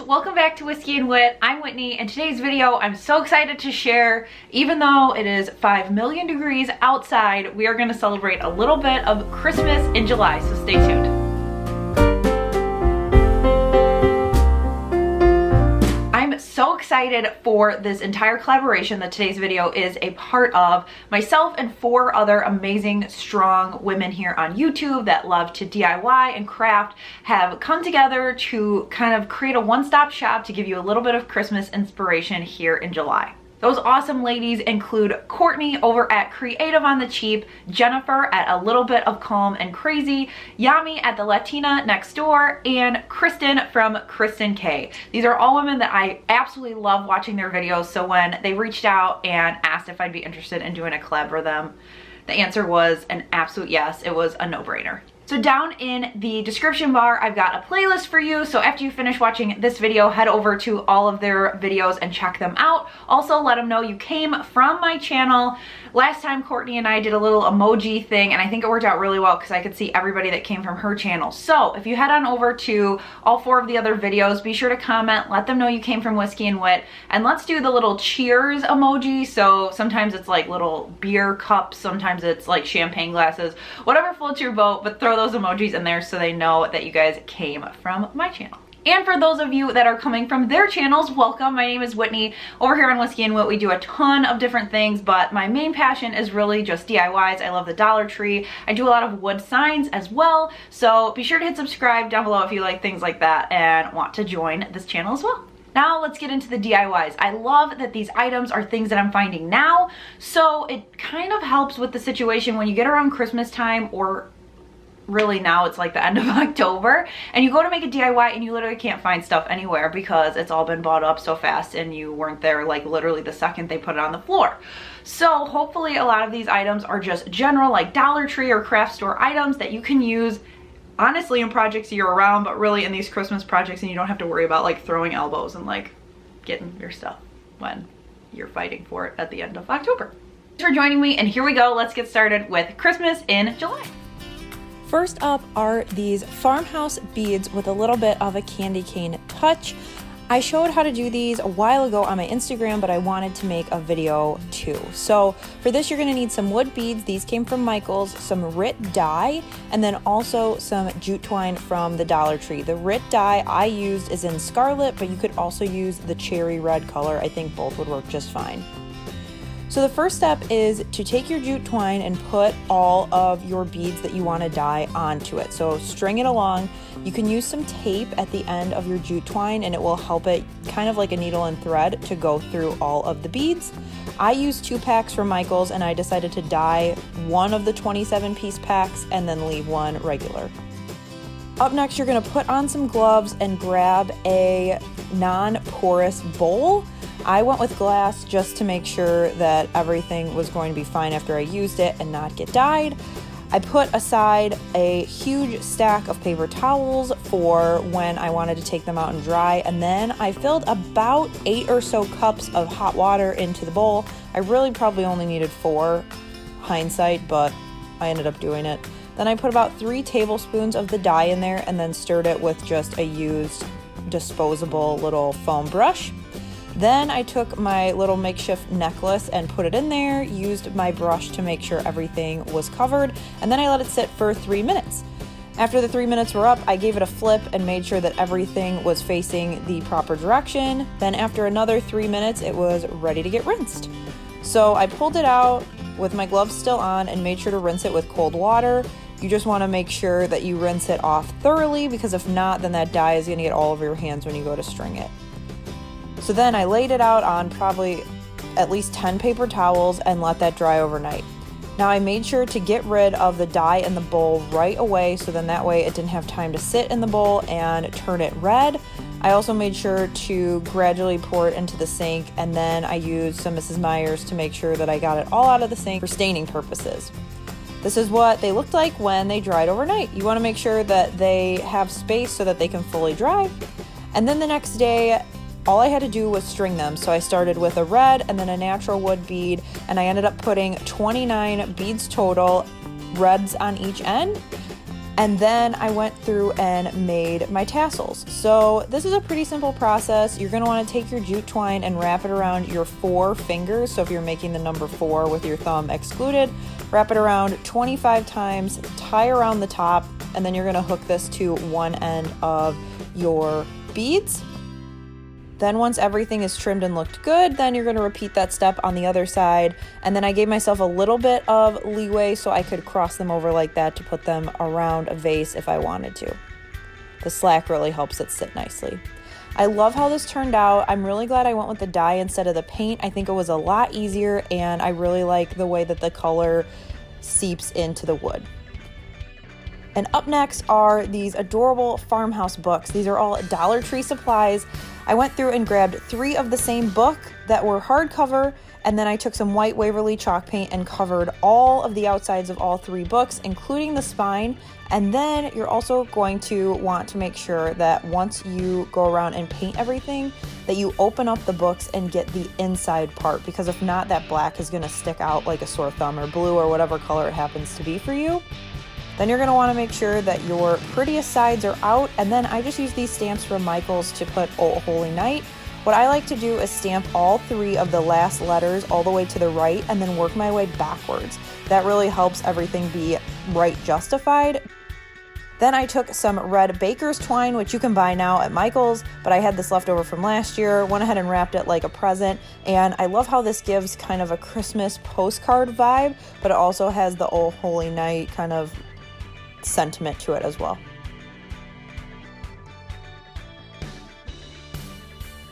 welcome back to Whiskey and Wit. I'm Whitney, and today's video I'm so excited to share. Even though it is 5 million degrees outside, we are going to celebrate a little bit of Christmas in July, so stay tuned. I'm so excited for this entire collaboration that today's video is a part of. Myself and 4 other amazing, strong women here on YouTube that love to DIY and craft have come together to kind of create a one-stop shop to give you a little bit of Christmas inspiration here in July. Those awesome ladies include Courtney over at Creative on the Cheap, Jennifer at A Little Bit of Calm and Crazy, Yami at the Latina Next Door, and Kristen from Kristen K. These are all women that I absolutely love watching their videos, so when they reached out and asked if I'd be interested in doing a collab for them, the answer was an absolute yes. It was a no-brainer. So down in the description bar, I've got a playlist for you. So after you finish watching this video, head over to all of their videos and check them out. Also, let them know you came from my channel. Last time, Courtney and I did a little emoji thing, and I think it worked out really well because I could see everybody that came from her channel. So if you head on over to all 4 of the other videos, be sure to comment, let them know you came from Whiskey and Wit, and let's do the little cheers emoji. So sometimes it's like little beer cups, sometimes it's like champagne glasses, whatever floats your boat, but throw those emojis in there so they know that you guys came from my channel. And for those of you that are coming from their channels, welcome. My name is Whitney. Over here on Whiskey and Wit, we do a ton of different things, but my main passion is really just DIYs. I love the Dollar Tree. I do a lot of wood signs as well, so be sure to hit subscribe down below if you like things like that and want to join this channel as well. Now let's get into the DIYs. I love that these items are things that I'm finding now, so it kind of helps with the situation when you get around Christmas time, or really now it's like the end of October, and you go to make a DIY and you literally can't find stuff anywhere because it's all been bought up so fast and you weren't there like literally the second they put it on the floor. So hopefully a lot of these items are just general like Dollar Tree or craft store items that you can use honestly in projects year round, but really in these Christmas projects, and you don't have to worry about like throwing elbows and like getting your stuff when you're fighting for it at the end of October. Thanks for joining me, and here we go. Let's get started with Christmas in July. First up are these Farmhouse Beads with a little bit of a candy cane touch. I showed how to do these a while ago on my Instagram, but I wanted to make a video too. So for this, you're gonna need some wood beads. These came from Michael's, some Whit dye, and then also some jute twine from the Dollar Tree. The Whit dye I used is in Scarlet, but you could also use the cherry red color. I think both would work just fine. So the first step is to take your jute twine and put all of your beads that you want to dye onto it. So string it along. You can use some tape at the end of your jute twine and it will help it, kind of like a needle and thread, to go through all of the beads. I used 2 packs from Michael's and I decided to dye one of the 27-piece packs and then leave one regular. Up next, you're going to put on some gloves and grab a non-porous bowl. I went with glass just to make sure that everything was going to be fine after I used it and not get dyed. I put aside a huge stack of paper towels for when I wanted to take them out and dry, and then I filled about 8 or so cups of hot water into the bowl. I really probably only needed 4, hindsight, but I ended up doing it. Then I put about 3 tablespoons of the dye in there and then stirred it with just a used disposable little foam brush. Then I took my little makeshift necklace and put it in there, used my brush to make sure everything was covered, and then I let it sit for 3 minutes. After the 3 minutes were up, I gave it a flip and made sure that everything was facing the proper direction. Then after another 3 minutes, it was ready to get rinsed. So I pulled it out with my gloves still on and made sure to rinse it with cold water. You just want to make sure that you rinse it off thoroughly, because if not, then that dye is going to get all over your hands when you go to string it. So then I laid it out on probably at least 10 paper towels and let that dry overnight. Now I made sure to get rid of the dye in the bowl right away, so then that way it didn't have time to sit in the bowl and turn it red. I also made sure to gradually pour it into the sink, and then I used some Mrs. Meyer's to make sure that I got it all out of the sink for staining purposes. This is what they looked like when they dried overnight. You want to make sure that they have space so that they can fully dry. And then the next day, all I had to do was string them. So I started with a red and then a natural wood bead, and I ended up putting 29 beads total, reds on each end. And then I went through and made my tassels. So this is a pretty simple process. You're gonna wanna take your jute twine and wrap it around your 4 fingers. So if you're making the number 4 with your thumb excluded, wrap it around 25 times, tie around the top, and then you're gonna hook this to one end of your beads. Then once everything is trimmed and looked good, then you're gonna repeat that step on the other side. And then I gave myself a little bit of leeway so I could cross them over like that to put them around a vase if I wanted to. The slack really helps it sit nicely. I love how this turned out. I'm really glad I went with the dye instead of the paint. I think it was a lot easier, and I really like the way that the color seeps into the wood. And up next are these adorable farmhouse books. These are all Dollar Tree supplies. I went through and grabbed 3 of the same book that were hardcover, and then I took some white Waverly chalk paint and covered all of the outsides of all 3 books, including the spine. And then you're also going to want to make sure that once you go around and paint everything, that you open up the books and get the inside part, because if not, that black is gonna stick out like a sore thumb, or blue, or whatever color it happens to be for you. Then you're gonna wanna make sure that your prettiest sides are out, and then I just use these stamps from Michaels to put Oh Holy Night. What I like to do is stamp all 3 of the last letters all the way to the right and then work my way backwards. That really helps everything be right justified. Then I took some red baker's twine, which you can buy now at Michaels, but I had this left over from last year, went ahead and wrapped it like a present, and I love how this gives kind of a Christmas postcard vibe, but it also has the Oh Holy Night kind of sentiment to it as well.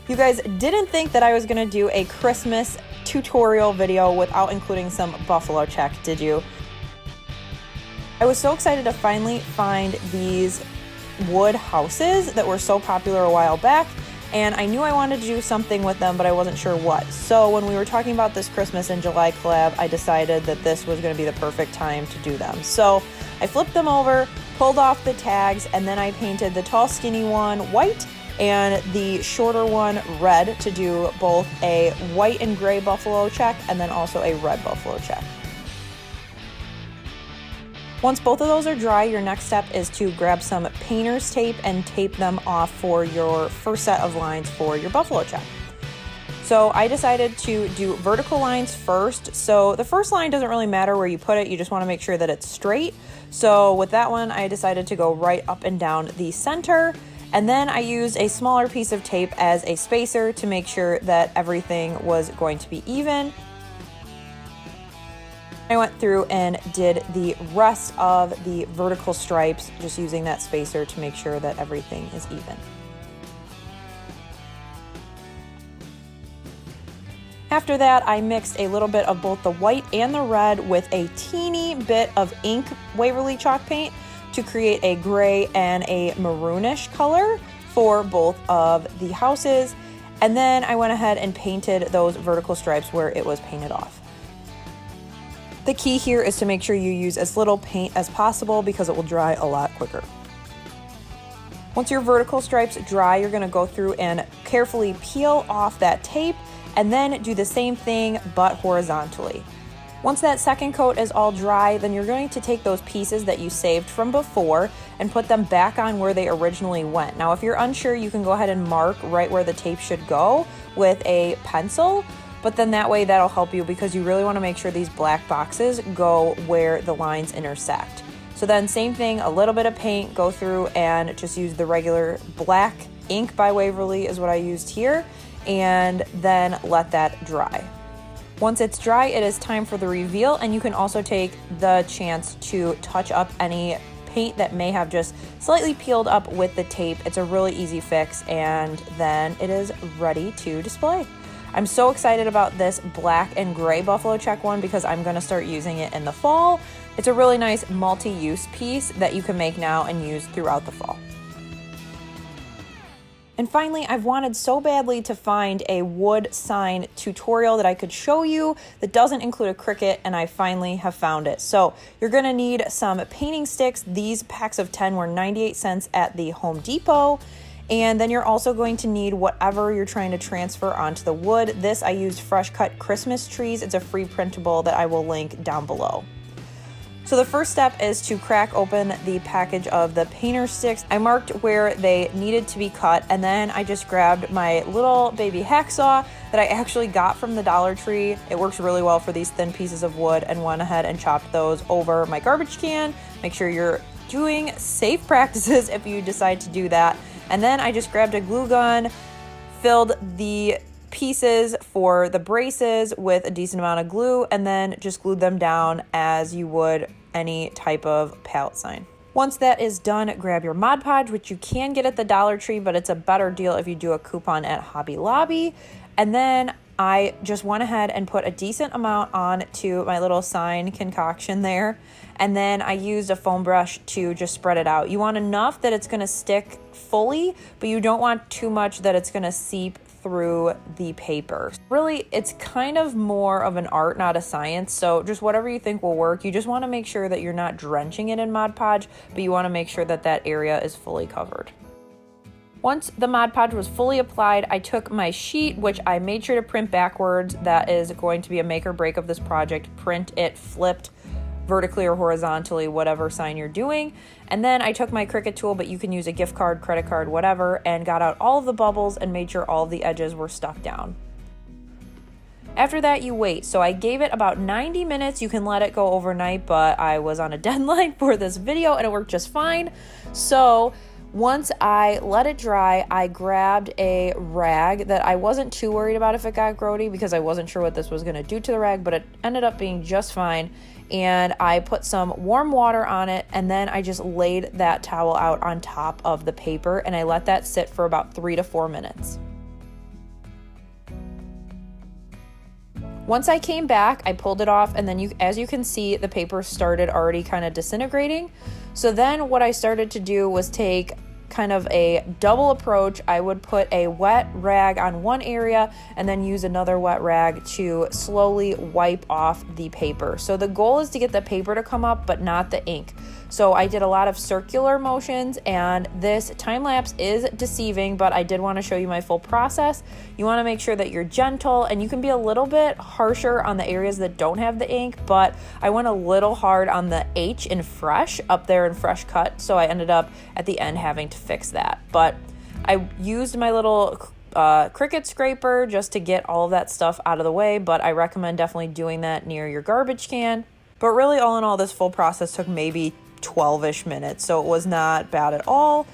You guys didn't think that I was gonna do a Christmas tutorial video without including some buffalo check, did you? I was so excited to finally find these wood houses that were so popular a while back, and I knew I wanted to do something with them, but I wasn't sure what. So when we were talking about this Christmas in July collab, I decided that this was gonna be the perfect time to do them. So I flipped them over, pulled off the tags, and then I painted the tall skinny one white and the shorter one red to do both a white and gray buffalo check and then also a red buffalo check. Once both of those are dry, your next step is to grab some painter's tape and tape them off for your first set of lines for your buffalo check. So I decided to do vertical lines first. So the first line doesn't really matter where you put it, you just want to make sure that it's straight. So with that one, I decided to go right up and down the center. And then I used a smaller piece of tape as a spacer to make sure that everything was going to be even. I went through and did the rest of the vertical stripes, just using that spacer to make sure that everything is even. After that, I mixed a little bit of both the white and the red with a teeny bit of ink Waverly chalk paint to create a gray and a maroonish color for both of the houses. And then I went ahead and painted those vertical stripes where it was painted off. The key here is to make sure you use as little paint as possible because it will dry a lot quicker. Once your vertical stripes dry, you're gonna go through and carefully peel off that tape and then do the same thing but horizontally. Once that second coat is all dry, then you're going to take those pieces that you saved from before and put them back on where they originally went. Now, if you're unsure, you can go ahead and mark right where the tape should go with a pencil, but then that way that'll help you because you really want to make sure these black boxes go where the lines intersect. So then same thing, a little bit of paint, go through and just use the regular black ink by Waverly is what I used here, and then let that dry. Once it's dry, it is time for the reveal, and you can also take the chance to touch up any paint that may have just slightly peeled up with the tape. It's a really easy fix, and then it is ready to display. I'm so excited about this black and gray buffalo check one because I'm gonna start using it in the fall. It's a really nice multi-use piece that you can make now and use throughout the fall. And finally, I've wanted so badly to find a wood sign tutorial that I could show you that doesn't include a Cricut, and I finally have found it. So you're gonna need some painting sticks. These packs of 10 were 98 cents at the Home Depot. And then you're also going to need whatever you're trying to transfer onto the wood. This, I used fresh cut Christmas trees. It's a free printable that I will link down below. So the first step is to crack open the package of the painter sticks. I marked where they needed to be cut, and then I just grabbed my little baby hacksaw that I actually got from the Dollar Tree. It works really well for these thin pieces of wood, and went ahead and chopped those over my garbage can. Make sure you're doing safe practices if you decide to do that. And then I just grabbed a glue gun, filled the pieces for the braces with a decent amount of glue, and then just glued them down as you would any type of pallet sign. Once that is done, grab your Mod Podge, which you can get at the Dollar Tree, but it's a better deal if you do a coupon at Hobby Lobby. And then I just went ahead and put a decent amount onto my little sign concoction there. And then I used a foam brush to just spread it out. You want enough that it's gonna stick fully, but you don't want too much that it's gonna seep through the paper. Really, it's kind of more of an art, not a science. So just whatever you think will work. You just want to make sure that you're not drenching it in Mod Podge, but you want to make sure that that area is fully covered. Once the Mod Podge was fully applied, I took my sheet, which I made sure to print backwards. That is going to be a make or break of this project. Print it flipped vertically or horizontally, whatever sign you're doing. And then I took my Cricut tool, but you can use a gift card, credit card, whatever, and got out all of the bubbles and made sure all of the edges were stuck down. After that, you wait. So I gave it about 90 minutes. You can let it go overnight, but I was on a deadline for this video and it worked just fine. So once I let it dry, I grabbed a rag that I wasn't too worried about if it got grody because I wasn't sure what this was going to do to the rag, but it ended up being just fine. And I put some warm water on it, and then I just laid that towel out on top of the paper, and I let that sit for about 3 to 4 minutes. Once I came back, I pulled it off, and then as you can see, the paper started already kind of disintegrating. So then what I started to do was take kind of a double approach. I would put a wet rag on one area and then use another wet rag to slowly wipe off the paper. So the goal is to get the paper to come up, but not the ink. So I did a lot of circular motions, and this time lapse is deceiving, but I did want to show you my full process. You want to make sure that you're gentle, and you can be a little bit harsher on the areas that don't have the ink, but I went a little hard on the H in fresh up there in fresh cut. So I ended up at the end having to fix that. But I used my little Cricut scraper just to get all of that stuff out of the way, but I recommend definitely doing that near your garbage can. But really, all in all, this full process took maybe 12-ish minutes, so it was not bad at all.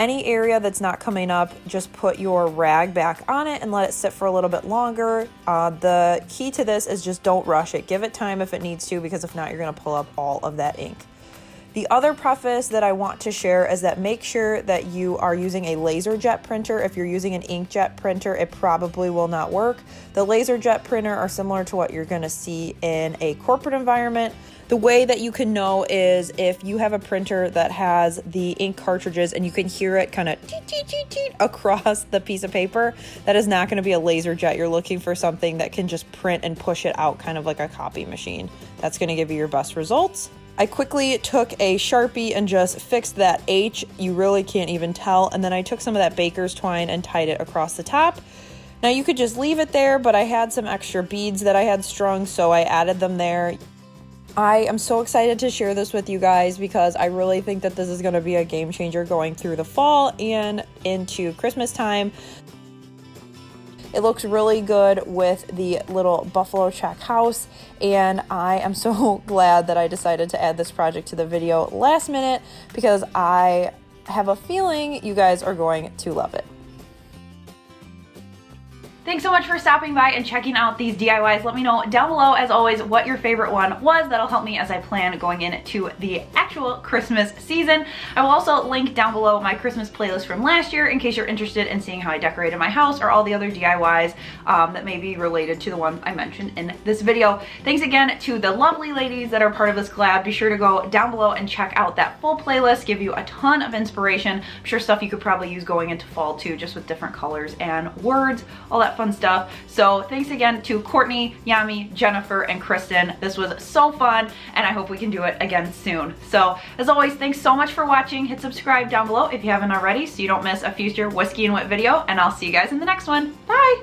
Any area that's not coming up, just put your rag back on it and let it sit for a little bit longer. The key to this is just don't rush it. Give it time if it needs to, because if not, you're going to pull up all of that ink. The other preface that I want to share is that make sure that you are using a laser jet printer. If you're using an inkjet printer, it probably will not work. The laser jet printer are similar to what you're going to see in a corporate environment. The way that you can know is if you have a printer that has the ink cartridges and you can hear it kind of teet, teet, teet, teet across the piece of paper, that is not going to be a laser jet. You're looking for something that can just print and push it out kind of like a copy machine. That's going to give you your best results. I quickly took a Sharpie and just fixed that H. You really can't even tell. And then I took some of that baker's twine and tied it across the top. Now you could just leave it there, but I had some extra beads that I had strung, so I added them there. I am so excited to share this with you guys because I really think that this is going to be a game changer going through the fall and into Christmas time. It looks really good with the little buffalo check house, and I am so glad that I decided to add this project to the video last minute because I have a feeling you guys are going to love it. Thanks so much for stopping by and checking out these DIYs. Let me know down below, as always, what your favorite one was. That'll help me as I plan going into the actual Christmas season. I will also link down below my Christmas playlist from last year in case you're interested in seeing how I decorated my house or all the other DIYs that may be related to the one I mentioned in this video. Thanks again to the lovely ladies that are part of this collab. Be sure to go down below and check out that full playlist. Give you a ton of inspiration. I'm sure stuff you could probably use going into fall too, just with different colors and words, all that fun stuff. So thanks again to Courtney, Yami, Jennifer, and Kristen. This was so fun, and I hope we can do it again soon. So as always, thanks so much for watching. Hit subscribe down below if you haven't already so you don't miss a future Whiskey and Whit video, and I'll see you guys in the next one. Bye!